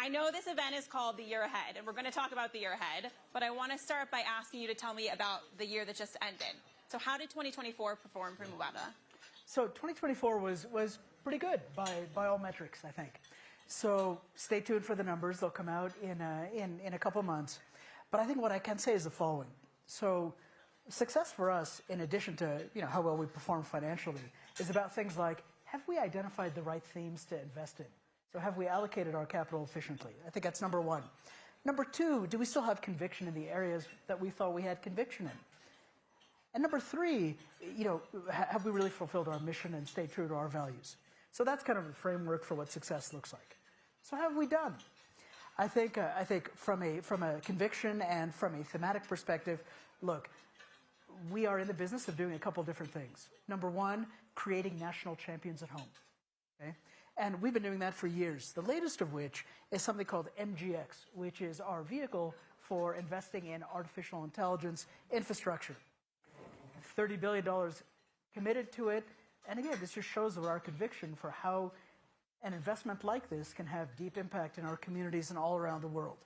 I know this event is called the year ahead, and we're going to talk about the year ahead, but I want to start by asking you to tell me about the year that just ended. So how did 2024 perform for Mubadala? So 2024 was pretty good by all metrics, I think. So stay tuned for the numbers. They'll come out in a couple months. But I think what I can say is the following. So success for us, in addition to how well we perform financially, is about things like, have we identified the right themes to invest in? So have we allocated our capital efficiently? I think that's number one. Number two, do we still have conviction in the areas that we thought we had conviction in? And number three, have we really fulfilled our mission and stayed true to our values? So that's kind of the framework for what success looks like. So how have we done? I think from a conviction and from a thematic perspective, look, we are in the business of doing a couple different things. Number one, creating national champions at home. Okay? And we've been doing that for years, the latest of which is something called MGX, which is our vehicle for investing in artificial intelligence infrastructure. $30 billion committed to it. And again, this just shows our conviction for how an investment like this can have deep impact in our communities and all around the world.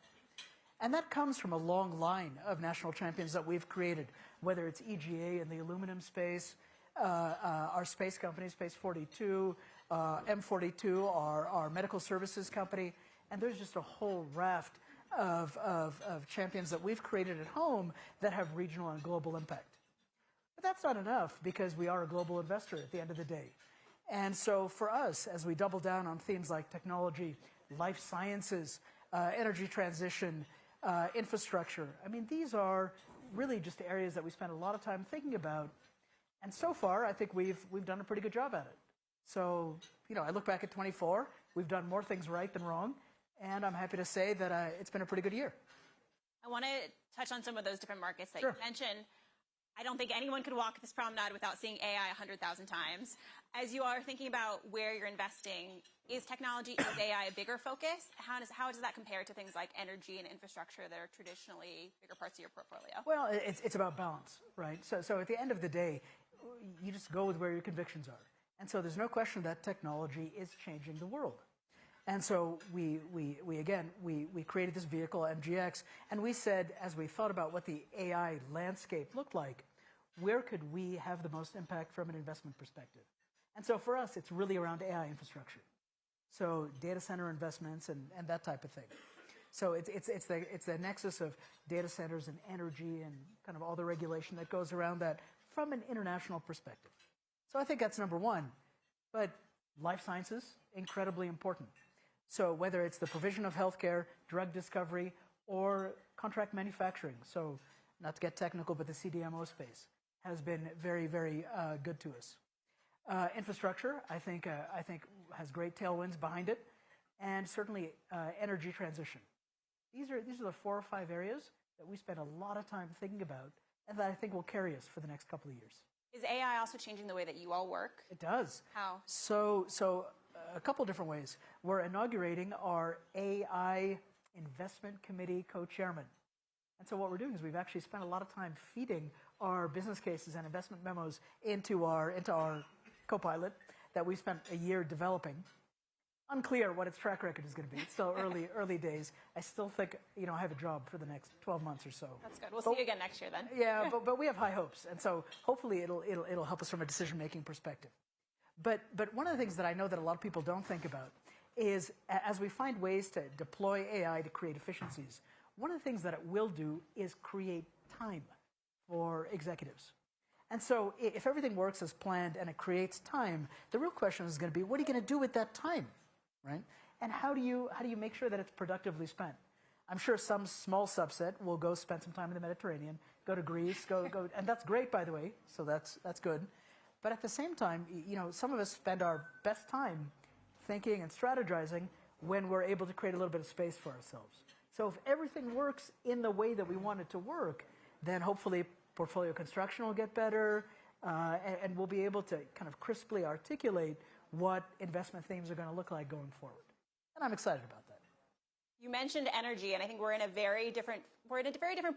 And that comes from a long line of national champions that we've created, whether it's EGA in the aluminum space, our space company, Space 42, M42, our medical services company, and there's just a whole raft of champions that we've created at home that have regional and global impact. But that's not enough because we are a global investor at the end of the day. And so for us, as we double down on themes like technology, life sciences, energy transition, infrastructure, I mean, these are really just areas that we spend a lot of time thinking about. And so far, I think we've done a pretty good job at it. So, I look back at 24, we've done more things right than wrong, and I'm happy to say that it's been a pretty good year. I want to touch on some of those different markets that Sure. you mentioned. I don't think anyone could walk this promenade without seeing AI 100,000 times. As you are thinking about where you're investing, is technology, is AI a bigger focus? How does that compare to things like energy and infrastructure that are traditionally bigger parts of your portfolio? Well, it's about balance, right? So at the end of the day, you just go with where your convictions are. And so there's no question that technology is changing the world. And so we created this vehicle, MGX, and we said, as we thought about what the AI landscape looked like, where could we have the most impact from an investment perspective? And so for us, it's really around AI infrastructure. So data center investments and that type of thing. So it's the nexus of data centers and energy and kind of all the regulation that goes around that from an international perspective. So I think that's number one. But life sciences, incredibly important. So whether it's the provision of healthcare, drug discovery, or contract manufacturing, so not to get technical, but the CDMO space has been very, very good to us. Infrastructure, I think has great tailwinds behind it, and certainly energy transition. These are the 4 or 5 areas that we spend a lot of time thinking about, and that I think will carry us for the next couple of years. Is AI also changing the way that you all work? It does. How? So a couple different ways. We're inaugurating our AI Investment Committee co-chairman. And so what we're doing is we've actually spent a lot of time feeding our business cases and investment memos into our co-pilot that we spent a year developing. Unclear what its track record is going to be. It's still early days. I still think I have a job for the next 12 months or so. That's good. We'll see you again next year then. Yeah, but we have high hopes, and so hopefully it'll help us from a decision-making perspective. But one of the things that I know that a lot of people don't think about is as we find ways to deploy AI to create efficiencies, one of the things that it will do is create time for executives. And so if everything works as planned and it creates time, the real question is going to be, what are you going to do with that time, right? And how do you make sure that it's productively spent? I'm sure some small subset will go spend some time in the Mediterranean, go to Greece, go, and that's great, by the way, so that's good. But at the same time, some of us spend our best time thinking and strategizing when we're able to create a little bit of space for ourselves. So if everything works in the way that we want it to work, then hopefully portfolio construction will get better, and we'll be able to kind of crisply articulate what investment themes are going to look like going forward. And I'm excited about that. You mentioned energy, and I think we're in a very different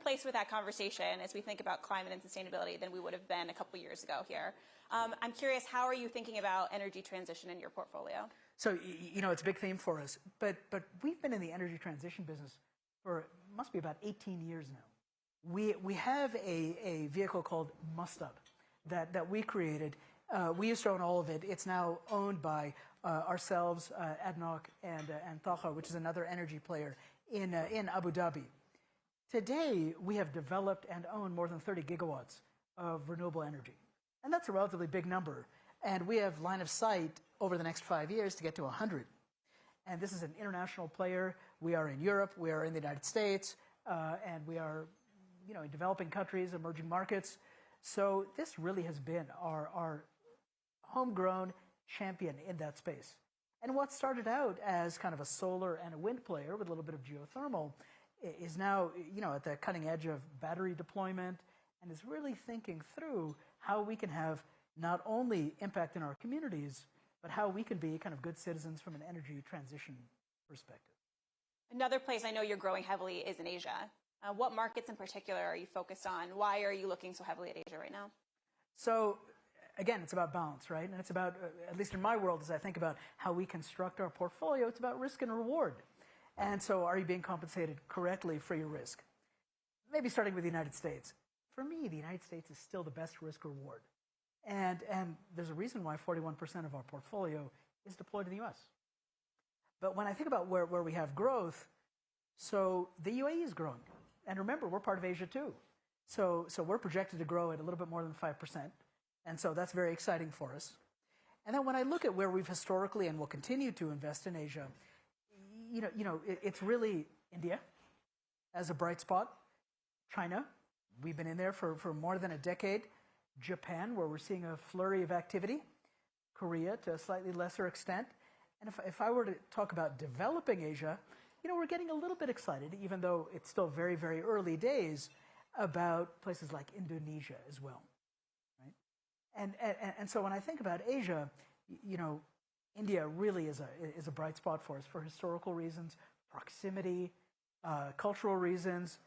place with that conversation as we think about climate and sustainability than we would have been a couple years ago here. I'm curious, how are you thinking about energy transition in your portfolio? So, it's a big theme for us. But we've been in the energy transition business for, must be about 18 years now. We have a vehicle called Mustub that we created. We used to own all of it. It's now owned by ourselves, ADNOC, and Taha, which is another energy player in Abu Dhabi. Today, we have developed and own more than 30 gigawatts of renewable energy. And that's a relatively big number. And we have line of sight over the next 5 years to get to 100. And this is an international player. We are in Europe, we are in the United States, and we are, in developing countries, emerging markets. So this really has been our homegrown champion in that space. And what started out as kind of a solar and a wind player with a little bit of geothermal is now, at the cutting edge of battery deployment, and is really thinking through how we can have not only impact in our communities, but how we can be kind of good citizens from an energy transition perspective. Another place I know you're growing heavily is in Asia. What markets in particular are you focused on? Why are you looking so heavily at Asia right now? So, again, it's about balance, right? And it's about, at least in my world, as I think about how we construct our portfolio, it's about risk and reward. And so, are you being compensated correctly for your risk? Maybe starting with the United States. For me, the United States is still the best risk reward. And there's a reason why 41% of our portfolio is deployed in the US. But when I think about where we have growth, so the UAE is growing. And remember, we're part of Asia too. So we're projected to grow at a little bit more than 5%. And so that's very exciting for us. And then when I look at where we've historically and will continue to invest in Asia, it's really India as a bright spot. China, we've been in there for more than a decade. Japan, where we're seeing a flurry of activity. Korea, to a slightly lesser extent. And if I were to talk about developing Asia, we're getting a little bit excited, even though it's still very, very early days, about places like Indonesia as well. Right? And so when I think about Asia, India really is a bright spot for us for historical reasons, proximity, cultural reasons,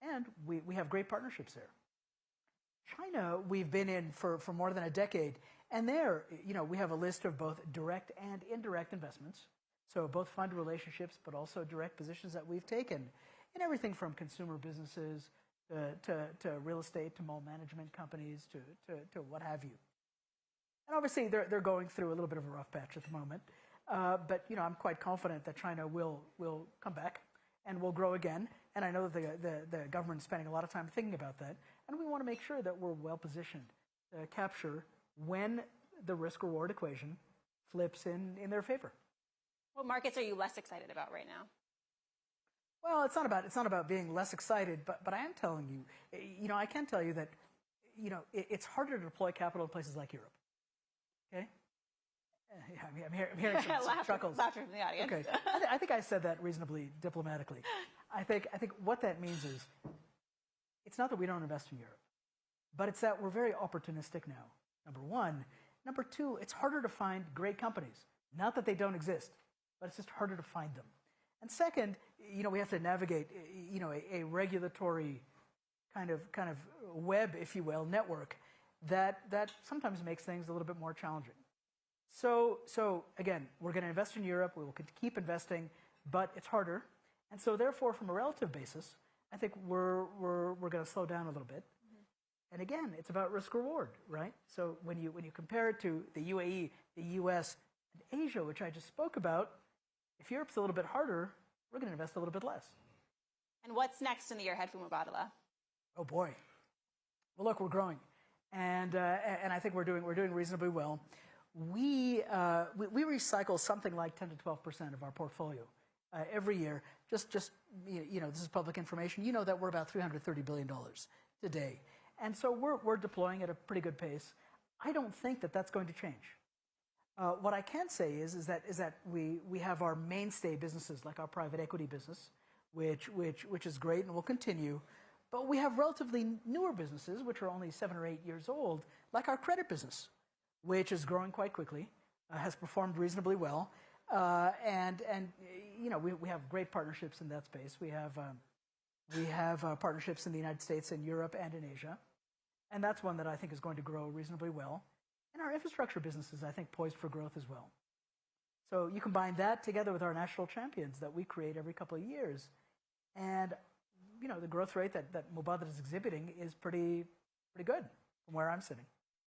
and we have great partnerships there. China, we've been in for more than a decade, and there, we have a list of both direct and indirect investments, so both fund relationships, but also direct positions that we've taken in everything from consumer businesses to real estate, to mall management companies, to what have you. And obviously, they're going through a little bit of a rough patch at the moment, but I'm quite confident that China will come back and will grow again. And I know that the government is spending a lot of time thinking about that. And we want to make sure that we're well positioned to capture when the risk-reward equation flips in their favor. What markets are you less excited about right now? Well, it's not about being less excited, but I am telling you, I can tell you that, it's harder to deploy capital in places like Europe. Okay? I'm hearing some chuckles. Laughter from the audience. Okay, I think I said that reasonably diplomatically. I think what that means is, it's not that we don't invest in Europe, but it's that we're very opportunistic now, number one. Number two, it's harder to find great companies. Not that they don't exist, but it's just harder to find them. And second, we have to navigate, a regulatory kind of web, if you will, network that sometimes makes things a little bit more challenging. So again, we're going to invest in Europe. We will keep investing, but it's harder. And so therefore, from a relative basis, I think we're going to slow down a little bit. Mm-hmm. And again, it's about risk reward, right? So when you compare it to the UAE, the US, and Asia, which I just spoke about, if Europe's a little bit harder, we're going to invest a little bit less. And what's next in the year ahead for Mubadala? Oh boy. Well, look, we're growing, and I think we're doing reasonably well. We recycle something like 10 to 12% of our portfolio every year. Just this is public information. You know that we're about $330 billion today, and so we're deploying at a pretty good pace. I don't think that that's going to change. What I can say is that we have our mainstay businesses like our private equity business, which is great and will continue. But we have relatively newer businesses, which are only 7 or 8 years old, like our credit business, which is growing quite quickly, has performed reasonably well, and we have great partnerships in that space. We have partnerships in the United States, in Europe, and in Asia, and that's one that I think is going to grow reasonably well. And our infrastructure business is, I think, poised for growth as well. So you combine that together with our national champions that we create every couple of years, and the growth rate that Mubadala is exhibiting is pretty good from where I'm sitting.